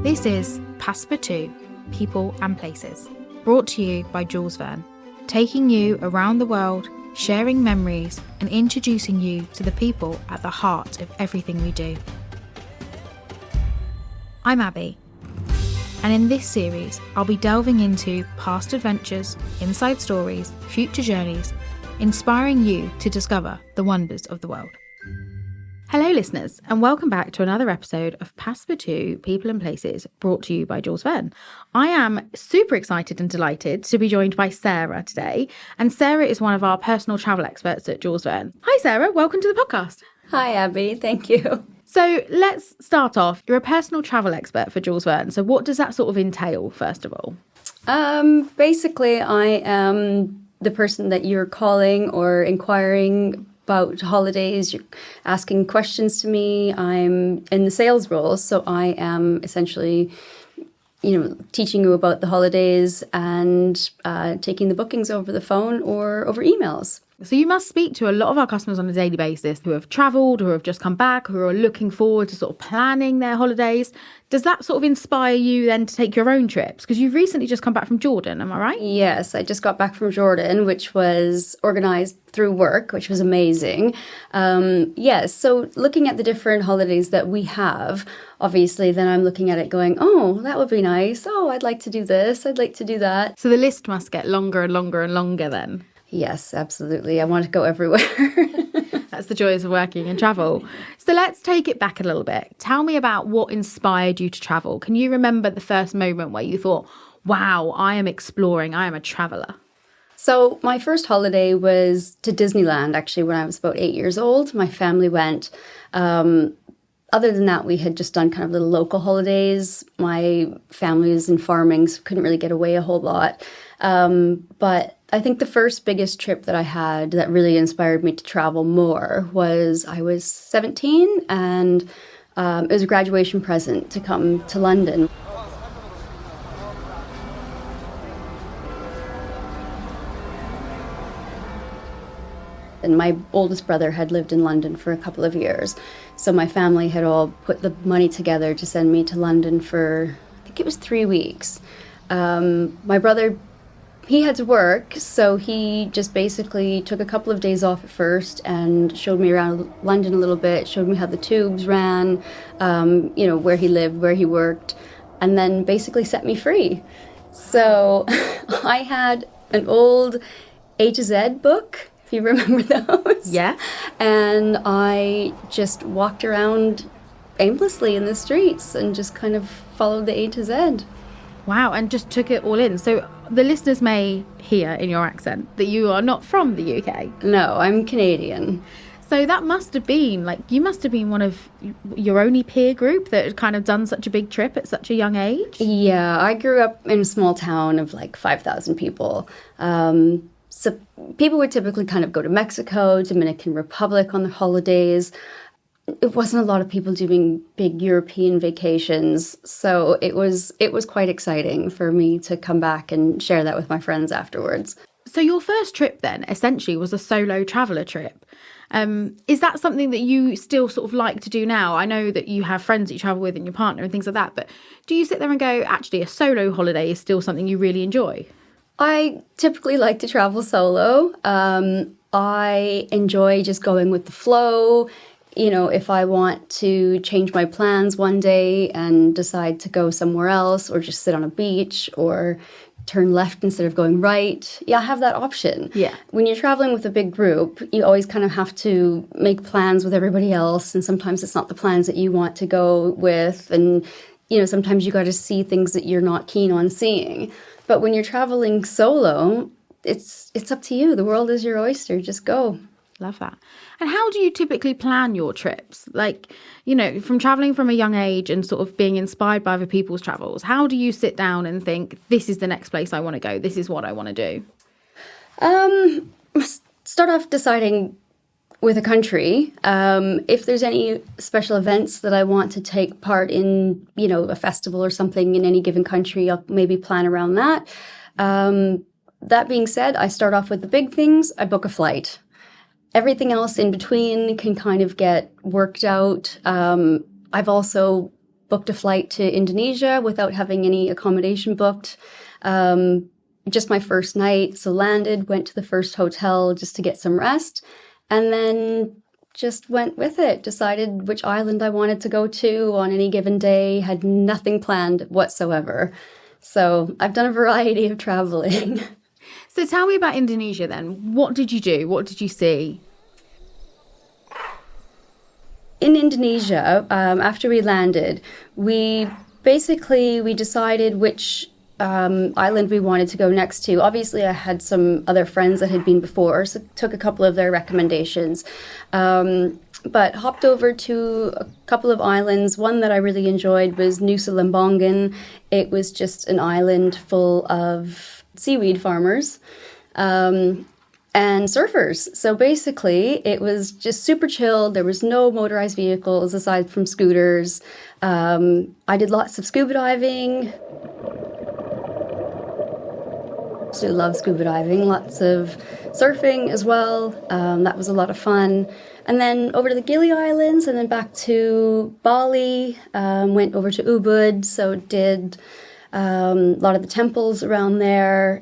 This is Passepartout, People and Places, brought to you by Jules Verne, taking you around the world, sharing memories and introducing you to the people at the heart of everything we do. I'm Abby, and in this series I'll be delving into past adventures, inside stories, future journeys, inspiring you to discover the wonders of the world. Hello listeners, and welcome back to another episode of Passepartout, People and Places, brought to you by Jules Verne. I am super excited and delighted to be joined by Sara today, and Sara is one of our personal travel experts at Jules Verne. Hi Sara, welcome to the podcast. Hi Abby, thank you. So let's start off. You're a personal travel expert for Jules Verne, so what does that sort of entail, first of all? Basically, I am the person that you're calling or inquiring about holidays. You're asking questions to me. I'm in the sales role, so I am essentially, teaching you about the holidays and taking the bookings over the phone or over emails. So you must speak to a lot of our customers on a daily basis who have travelled, who have just come back, who are looking forward to sort of planning their holidays. Does that sort of inspire you then to take your own trips? Because you've recently just come back from Jordan, am I right? Yes, I just got back from Jordan, which was organised through work, which was amazing. Yes, so looking at the different holidays that we have, obviously then I'm looking at it going, oh, that would be nice. Oh, I'd like to do this. I'd like to do that. So the list must get longer and longer and longer then. Yes, absolutely. I want to go everywhere. That's the joys of working in travel. So let's take it back a little bit. Tell me about what inspired you to travel. Can you remember the first moment where you thought, wow, I am exploring, I am a traveller? So my first holiday was to Disneyland, actually, when I was about 8 years old. My family went. Other than that, we had just done kind of little local holidays. My family was in farming, so couldn't really get away a whole lot. But I think the first biggest trip that I had that really inspired me to travel more was I was 17 and it was a graduation present to come to London. And my oldest brother had lived in London for a couple of years. So my family had all put the money together to send me to London for, I think it was 3 weeks. My brother, he had to work, so he just basically took a couple of days off at first and showed me around London a little bit, showed me how the tubes ran, where he lived, where he worked, and then basically set me free. So I had an old A to Z book, if you remember those. Yeah. And I just walked around aimlessly in the streets and just kind of followed the A to Z. Wow, and just took it all in. So the listeners may hear in your accent that you are not from the UK. No, I'm Canadian. So that must have been, you must have been one of your only peer group that had kind of done such a big trip at such a young age? Yeah, I grew up in a small town of 5,000 people. So people would typically kind of go to Mexico, Dominican Republic on their holidays. It wasn't a lot of people doing big European vacations, so it was quite exciting for me to come back and share that with my friends afterwards. So your first trip then essentially was a solo traveller trip. Is that something that you still sort of like to do now? I know that you have friends that you travel with and your partner and things like that, but do you sit there and go, actually a solo holiday is still something you really enjoy? I typically like to travel solo. I enjoy just going with the flow. If I want to change my plans one day and decide to go somewhere else or just sit on a beach or turn left instead of going right, I have that option. Yeah. When you're traveling with a big group, you always kind of have to make plans with everybody else, and sometimes it's not the plans that you want to go with, and sometimes you got to see things that you're not keen on seeing. But when you're traveling solo, it's up to you. The world is your oyster. Just go. Love that. And how do you typically plan your trips? From traveling from a young age and sort of being inspired by other people's travels, how do you sit down and think, this is the next place I want to go, this is what I want to do? Start off deciding with a country. If there's any special events that I want to take part in, a festival or something in any given country, I'll maybe plan around that. That being said, I start off with the big things. I book a flight. everything else in between can kind of get worked out. I've also booked a flight to Indonesia without having any accommodation booked. Just my first night. So landed, went to the first hotel just to get some rest, and then just went with it. Decided which island I wanted to go to on any given day. Had nothing planned whatsoever. So I've done a variety of traveling. So tell me about Indonesia then. What did you do? What did you see? In Indonesia, after we landed, we decided which island we wanted to go next to. Obviously, I had some other friends that had been before, so took a couple of their recommendations. But hopped over to a couple of islands. One that I really enjoyed was Nusa Lembongan. It was just an island full of seaweed farmers and surfers. So basically, it was just super chill. There was no motorized vehicles aside from scooters. I did lots of scuba diving. Absolutely love scuba diving. Lots of surfing as well. That was a lot of fun. And then over to the Gili Islands and then back to Bali. Went over to Ubud, so did a lot of the temples around there,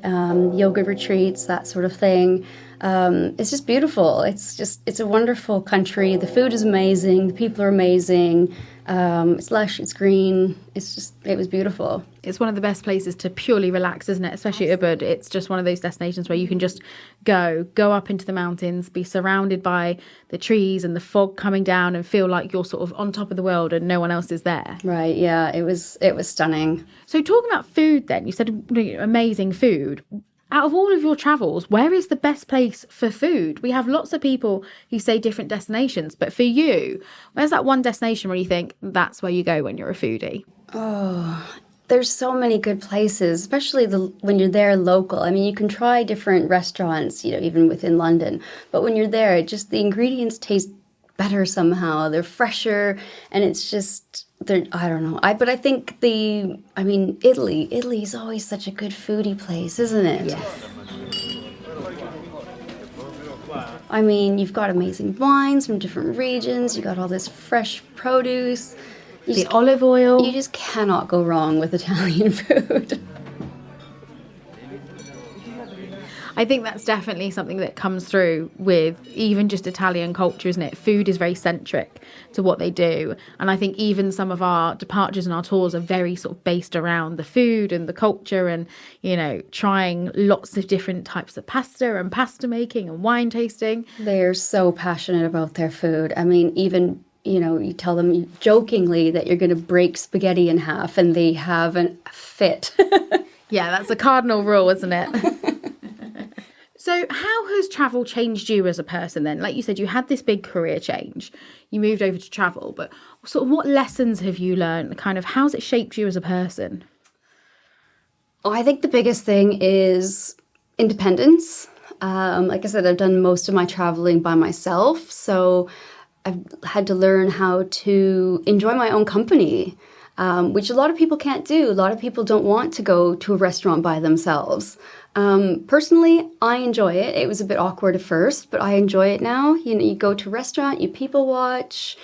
yoga retreats, that sort of thing. It's just beautiful. It's a wonderful country. The food is amazing. The people are amazing. It's lush, it's green. It was beautiful. It's one of the best places to purely relax, isn't it? Especially Ubud. It's just one of those destinations where you can just go up into the mountains, be surrounded by the trees and the fog coming down and feel like you're sort of on top of the world and no one else is there. Right, yeah, it was stunning. So talking about food then, you said amazing food. Out of all of your travels, where is the best place for food? We have lots of people who say different destinations, but for you, where's that one destination where you think that's where you go when you're a foodie? Oh, there's so many good places, especially when you're there local. I mean, you can try different restaurants, even within London, but when you're there, the ingredients taste better somehow. They're fresher, and it's just... I don't know. But I think Italy. Italy's always such a good foodie place, isn't it? Yes. I mean, you've got amazing wines from different regions. You got all this fresh produce. The olive oil. You just cannot go wrong with Italian food. I think that's definitely something that comes through with even just Italian culture, isn't it? Food is very centric to what they do. And I think even some of our departures and our tours are very sort of based around the food and the culture and, trying lots of different types of pasta and pasta making and wine tasting. They're so passionate about their food. I mean, even... you tell them jokingly that you're going to break spaghetti in half and they have a fit. Yeah, that's a cardinal rule, isn't it? So how has travel changed you as a person then? Like you said, you had this big career change. You moved over to travel, but sort of what lessons have you learned? Kind of how's it shaped you as a person? I think the biggest thing is independence. Like I said, I've done most of my traveling by myself. So I've had to learn how to enjoy my own company, which a lot of people can't do. A lot of people don't want to go to a restaurant by themselves. Personally, I enjoy it. It was a bit awkward at first, but I enjoy it now. You go to a restaurant, you people watch,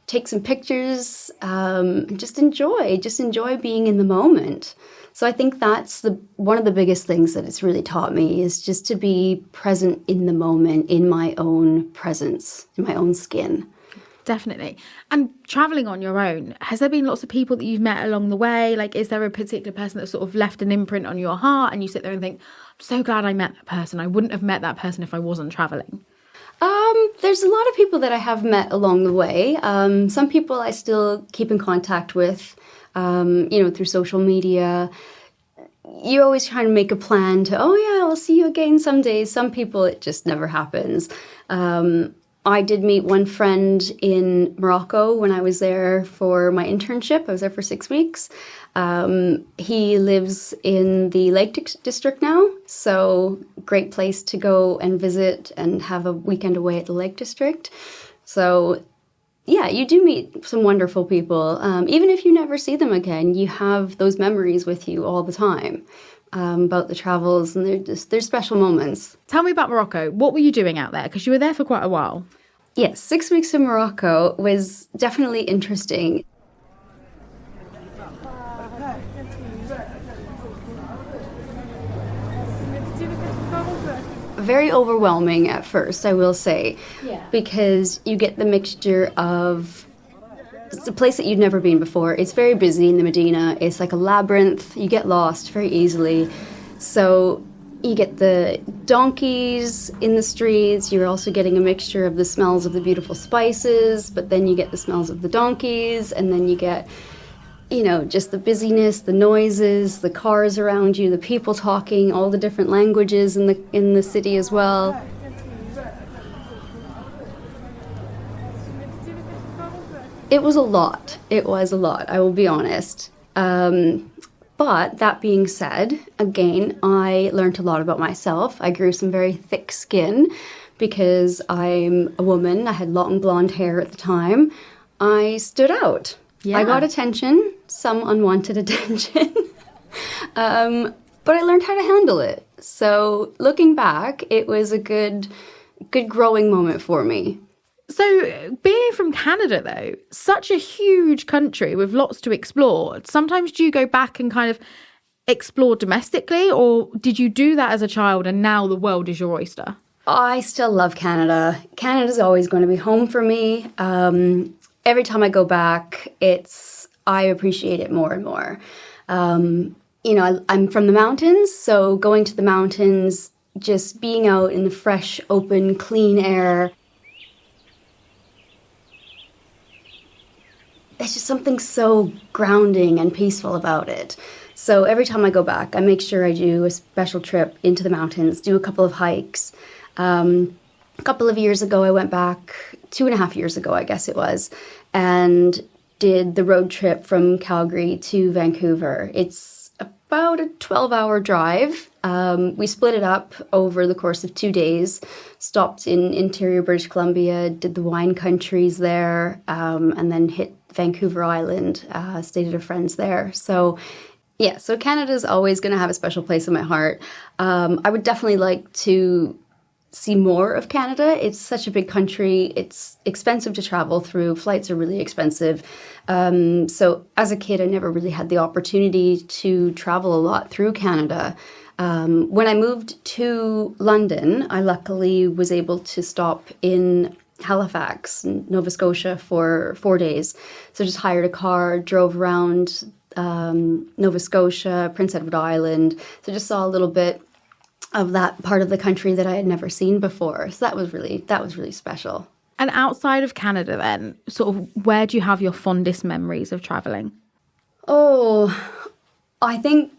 take some pictures, and just enjoy being in the moment. So I think that's one of the biggest things that it's really taught me is just to be present in the moment, in my own presence, in my own skin. Definitely. And travelling on your own, has there been lots of people that you've met along the way? Like, is there a particular person that sort of left an imprint on your heart and you sit there and think, I'm so glad I met that person. I wouldn't have met that person if I wasn't travelling. There's a lot of people that I have met along the way. Some people I still keep in contact with, through social media. You always try to make a plan to, I'll see you again someday. Some people, it just never happens. I did meet one friend in Morocco when I was there for my internship. I was there for 6 weeks. He lives in the Lake District now, so great place to go and visit and have a weekend away at the Lake District. So, yeah, you do meet some wonderful people. Even if you never see them again, you have those memories with you all the time. about the travels, and they're special moments. Tell me about Morocco. What were you doing out there? Because you were there for quite a while. Yes, 6 weeks in Morocco was definitely interesting. Very overwhelming at first, I will say, because you get the mixture of, it's a place that you've never been before. It's very busy in the Medina. It's like a labyrinth. You get lost very easily. So you get the donkeys in the streets. You're also getting a mixture of the smells of the beautiful spices, but then you get the smells of the donkeys, and then you get, you know, just the busyness, the noises, the cars around you, the people talking, all the different languages in the city as well. It was a lot. It was a lot, I will be honest. But that being said, again, I learned a lot about myself. I grew some very thick skin because I'm a woman. I had long blonde hair at the time. I stood out. Yeah. I got attention, some unwanted attention. But I learned how to handle it. So looking back, it was a good growing moment for me. So being from Canada, though, such a huge country with lots to explore, sometimes do you go back and kind of explore domestically, or did you do that as a child and now the world is your oyster? I still love Canada. Canada's always going to be home for me. Every time I go back, I appreciate it more and more. You know, I'm from the mountains, so going to the mountains, just being out in the fresh, open, clean air, there's just something so grounding and peaceful about it. So every time I go back, I make sure I do a special trip into the mountains, do a couple of hikes. A couple of years ago, I went back, 2.5 years ago, I guess it was, and did the road trip from Calgary to Vancouver. It's about a 12-hour drive. We split it up over the course of 2 days, stopped in interior British Columbia, did the wine countries there, and then hit Vancouver Island, stayed at a friend's there. So yeah, so Canada's always going to have a special place in my heart. I would definitely like to see more of Canada. It's such a big country. It's expensive to travel through. Flights are really expensive. So as a kid, I never really had the opportunity to travel a lot through Canada. When I moved to London, I luckily was able to stop in Halifax, Nova Scotia for 4 days. So just hired a car, drove around Nova Scotia, Prince Edward Island. So just saw a little bit of that part of the country that I had never seen before. So that was really special. And outside of Canada then, sort of where do you have your fondest memories of travelling? Oh, I think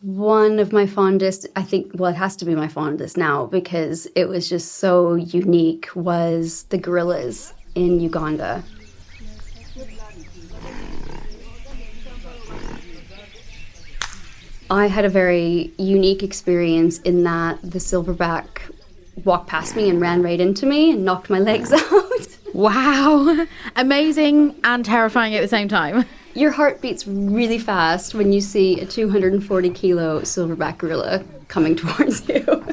one of my fondest, it has to be my fondest now because it was just so unique, was the gorillas in Uganda. I had a very unique experience in that the silverback walked past me and ran right into me and knocked my legs out. Wow. Amazing and terrifying at the same time. Your heart beats really fast when you see a 240-kilo silverback gorilla coming towards you.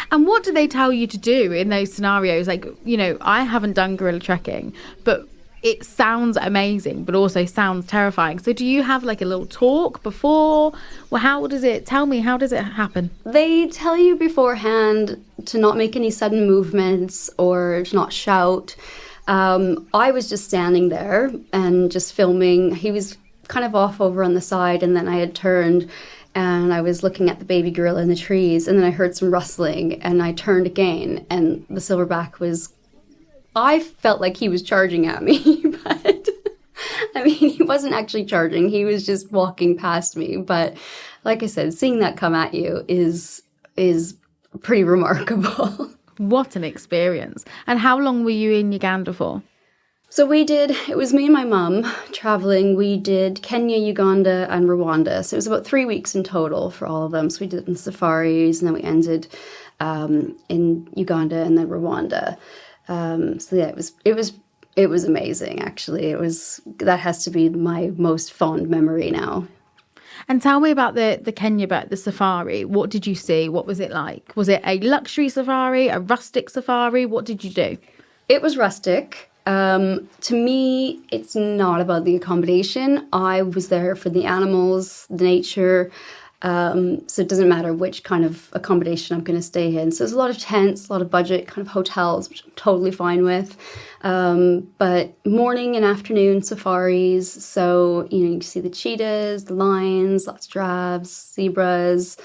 And what do they tell you to do in those scenarios? Like, you know, I haven't done gorilla trekking, but it sounds amazing, but also sounds terrifying. So do you have like a little talk before? Well, how does it happen? They tell you beforehand to not make any sudden movements or to not shout. I was just standing there and just filming. He was kind of off over on the side, and then I had turned and I was looking at the baby gorilla in the trees, and then I heard some rustling and I turned again, and the silverback I felt like he was charging at me, but I mean, he wasn't actually charging. He was just walking past me. But like I said, seeing that come at you is pretty remarkable. What an experience. And how long were you in Uganda for? So it was me and my mum traveling. We did Kenya, Uganda, and Rwanda. So it was about 3 weeks in total for all of them. So we did the safaris, and then we ended in Uganda and then Rwanda. So yeah, it was amazing, actually. That has to be my most fond memory now. And tell me about the Kenya bit, the safari. What did you see? What was it like? Was it a luxury safari, a rustic safari? What did you do? It was rustic. To me, it's not about the accommodation. I was there for the animals, the nature. So it doesn't matter which kind of accommodation I'm going to stay in. So there's a lot of tents, a lot of budget kind of hotels, which I'm totally fine with. But morning and afternoon safaris. So, you know, you see the cheetahs, the lions, lots of giraffes, zebras.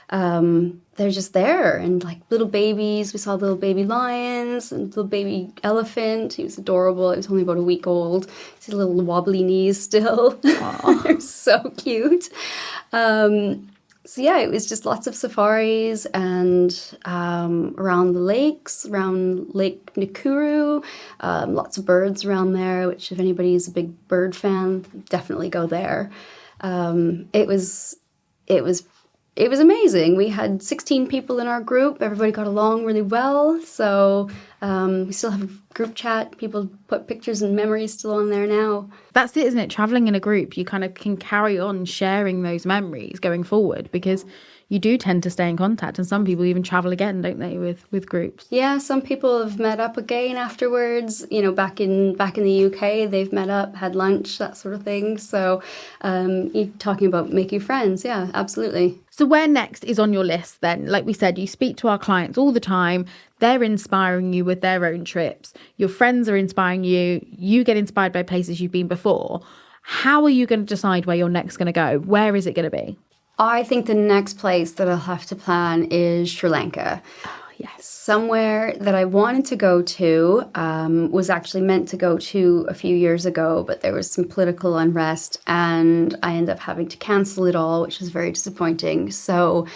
They're just there, and like little babies. We saw little baby lions and little baby elephant. He was adorable. He was only about a week old. He's little wobbly knees still. They're so cute. So yeah, it was just lots of safaris and around the lakes, around Lake Nakuru, lots of birds around there, which if anybody's a big bird fan, definitely go there. It was amazing. We had 16 people in our group. Everybody got along really well. So we still have a group chat. People put pictures and memories still on there now. That's it, isn't it? Traveling in a group, you kind of can carry on sharing those memories going forward, because you do tend to stay in contact, and some people even travel again, don't they, with groups? Yeah, some people have met up again afterwards. You know, back in the UK, they've met up, had lunch, that sort of thing. So you're talking about making friends. Yeah, absolutely. So where next is on your list then? Like we said, you speak to our clients all the time. They're inspiring you with their own trips. Your friends are inspiring you. You get inspired by places you've been before. How are you going to decide where you're next going to go? Where is it going to be? I think the next place that I'll have to plan is Sri Lanka. Oh, yes. Somewhere that I wanted to go to, was actually meant to go to a few years ago, but there was some political unrest and I ended up having to cancel it all, which was very disappointing. So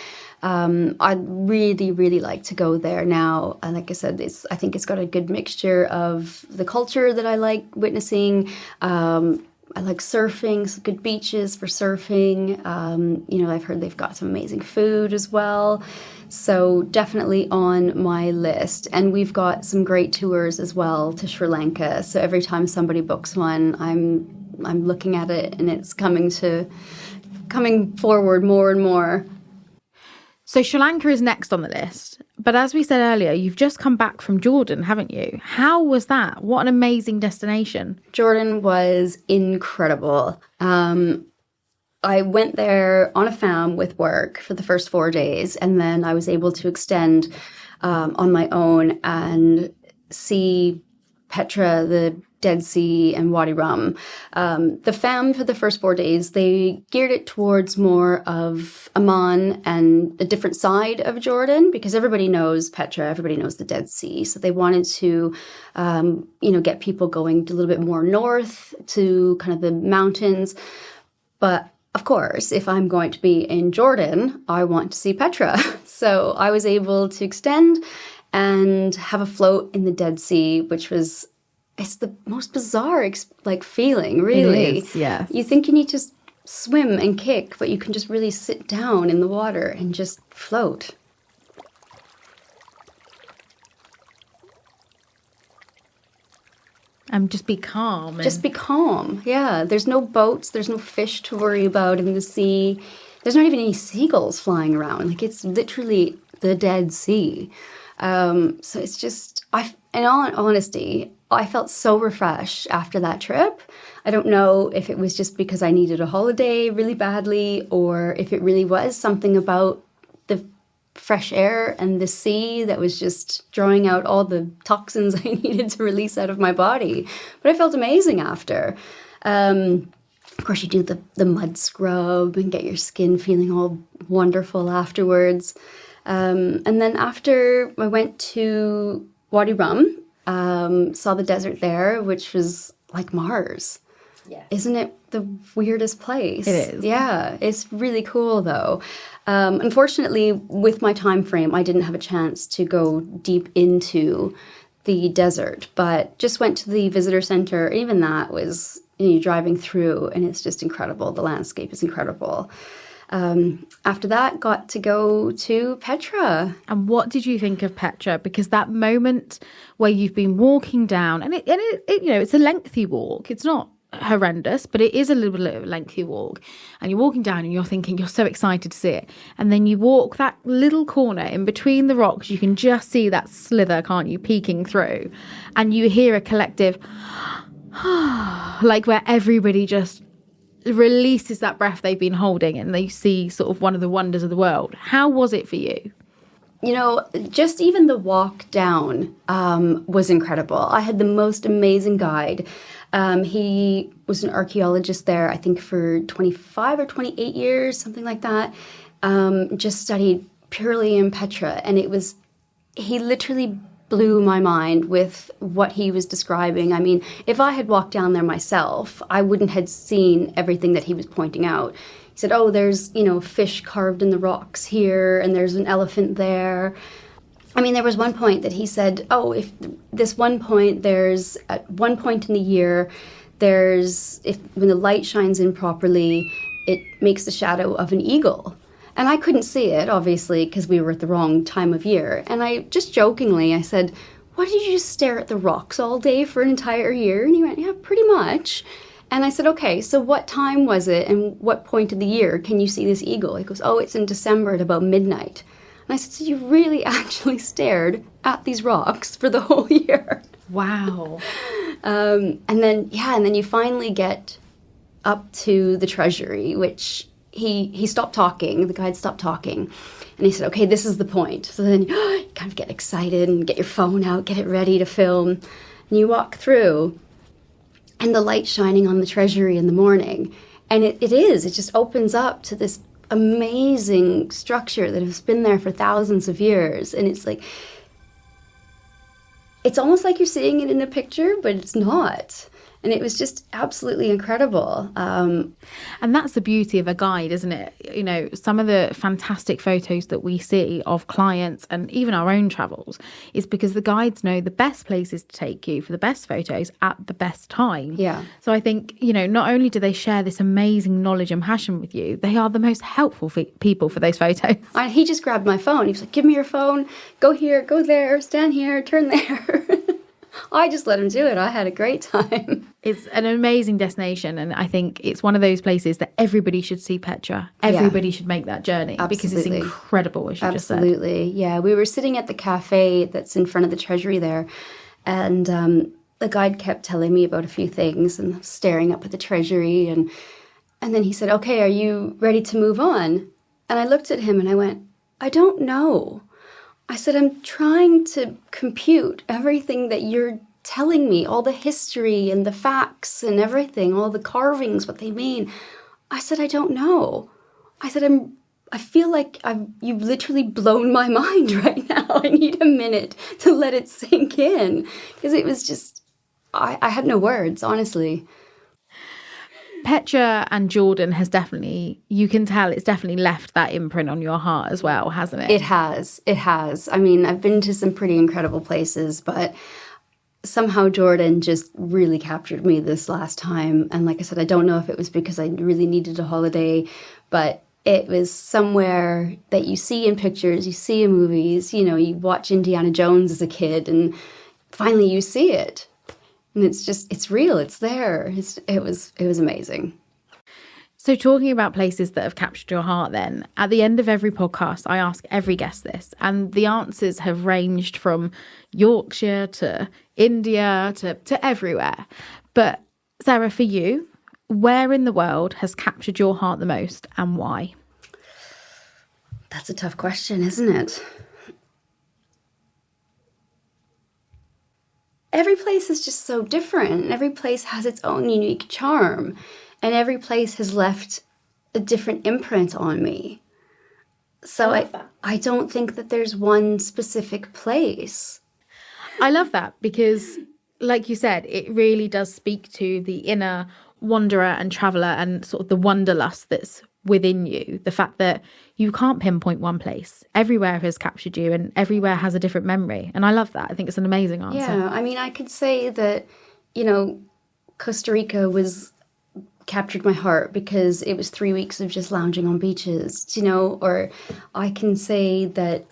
I'd really, really like to go there now. And like I said, I think it's got a good mixture of the culture that I like witnessing. I like surfing, some good beaches for surfing. You know, I've heard they've got some amazing food as well. So definitely on my list. And we've got some great tours as well to Sri Lanka. So every time somebody books one, I'm looking at it and it's coming forward more and more. So Sri Lanka is next on the list. But as we said earlier, you've just come back from Jordan, haven't you? How was that? What an amazing destination. Jordan was incredible. I went there on a fam with work for the first 4 days, and then I was able to extend on my own and see Petra, the Dead Sea, and Wadi Rum. The fam for the first 4 days, they geared it towards more of Amman and a different side of Jordan, because everybody knows Petra, everybody knows the Dead Sea. So they wanted to, get people going a little bit more north to kind of the mountains. But of course, if I'm going to be in Jordan, I want to see Petra. So I was able to extend and have a float in the Dead Sea, which was, it's the most bizarre feeling, really. It is, yeah. You think you need to swim and kick, but you can just really sit down in the water and just float. Just be calm. Just be calm, yeah. There's no boats, there's no fish to worry about in the sea. There's not even any seagulls flying around. Like, it's literally the Dead Sea. So it's just, in all honesty, I felt so refreshed after that trip. I don't know if it was just because I needed a holiday really badly, or if it really was something about the fresh air and the sea that was just drawing out all the toxins I needed to release out of my body. But I felt amazing after. Of course, you do the mud scrub and get your skin feeling all wonderful afterwards. And then after I went to Wadi Rum, saw the desert there, which was like Mars. Yes. Isn't it the weirdest place? It is. Yeah, it's really cool though. Unfortunately, with my time frame, I didn't have a chance to go deep into the desert, but just went to the visitor center. Even that was, driving through, and it's just incredible. The landscape is incredible. After that, got to go to Petra. And what did you think of Petra? Because that moment where you've been walking down, and it's a lengthy walk. It's not horrendous, but it is a little bit of a lengthy walk, and you're walking down and you're thinking, you're so excited to see it, and then you walk that little corner in between the rocks, you can just see that slither, can't you, peeking through, and you hear a collective like where everybody just releases that breath they've been holding and they see sort of one of the wonders of the world. How was it for you? You know, just even the walk down was incredible. I had the most amazing guide. He was an archaeologist there, I think, for 25 or 28 years, something like that. Just studied purely in Petra. And he literally blew my mind with what he was describing. I mean, if I had walked down there myself, I wouldn't have seen everything that he was pointing out. He said, oh, there's, fish carved in the rocks here, and there's an elephant there. I mean, there was one point that he said, oh, if this one point, there's at one point in the year, when the light shines in properly, it makes the shadow of an eagle. And I couldn't see it, obviously, because we were at the wrong time of year. And I just jokingly, I said, what, did you just stare at the rocks all day for an entire year? And he went, yeah, pretty much. And I said, okay, so what time was it and what point of the year can you see this eagle? He goes, oh, it's in December at about midnight. And I said, so you really actually stared at these rocks for the whole year? Wow. And then you finally get up to the treasury, which he stopped talking, the guide stopped talking, and he said, okay, this is the point. So then you kind of get excited and get your phone out, get it ready to film, and you walk through, and the light shining on the treasury in the morning, and it just opens up to this amazing structure that has been there for thousands of years, and it's almost like you're seeing it in a picture, but it's not. And it was just absolutely incredible. And that's the beauty of a guide, isn't it? Some of the fantastic photos that we see of clients and even our own travels is because the guides know the best places to take you for the best photos at the best time. Yeah. So I think, not only do they share this amazing knowledge and passion with you, they are the most helpful people for those photos. He just grabbed my phone. He was like, give me your phone. Go here, go there, stand here, turn there. I just let him do it. I had a great time. It's an amazing destination, and I think it's one of those places that everybody should see Petra. Everybody should make that journey. Absolutely. Because it's incredible, as you just said. Absolutely, yeah. We were sitting at the cafe that's in front of the treasury there, and the guide kept telling me about a few things and staring up at the treasury, and then he said, okay, are you ready to move on? And I looked at him and I went, I don't know. I said, I'm trying to compute everything that you're telling me, all the history and the facts and everything, all the carvings, what they mean. I said, I don't know. I said, I feel like you've literally blown my mind right now. I need a minute to let it sink in. Because it was just, I had no words, honestly. Petra and Jordan has definitely, you can tell it's definitely left that imprint on your heart as well, hasn't it? It has. I mean, I've been to some pretty incredible places, but somehow Jordan just really captured me this last time. And like I said, I don't know if it was because I really needed a holiday, but it was somewhere that you see in pictures, you see in movies, you watch Indiana Jones as a kid, and finally you see it. And it's real, it's there. It was amazing. So talking about places that have captured your heart then, at the end of every podcast, I ask every guest this, and the answers have ranged from Yorkshire to India to everywhere. But Sara, for you, where in the world has captured your heart the most and why? That's a tough question, isn't it? Every place is just so different. Every place has its own unique charm. And every place has left a different imprint on me. So I don't think that there's one specific place. I love that because, like you said, it really does speak to the inner wanderer and traveller and sort of the wanderlust that's within you. The fact that you can't pinpoint one place. Everywhere has captured you and everywhere has a different memory. And I love that. I think it's an amazing answer. Yeah, I mean, I could say that, Costa Rica captured my heart because it was 3 weeks of just lounging on beaches, or I can say that,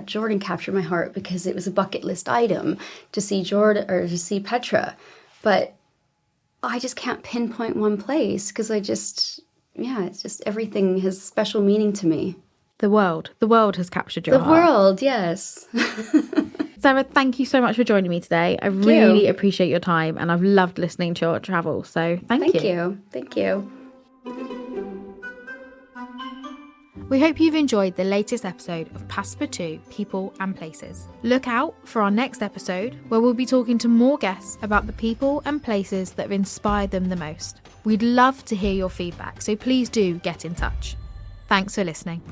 Jordan captured my heart because it was a bucket list item to see Jordan or to see Petra. But I just can't pinpoint one place because it's just everything has special meaning to me. The world has captured your heart. The world, yes. Sara, thank you so much for joining me today. I really appreciate your time, and I've loved listening to your travels. So thank you. Thank you. We hope you've enjoyed the latest episode of Passepartout, People and Places. Look out for our next episode, where we'll be talking to more guests about the people and places that have inspired them the most. We'd love to hear your feedback, so please do get in touch. Thanks for listening.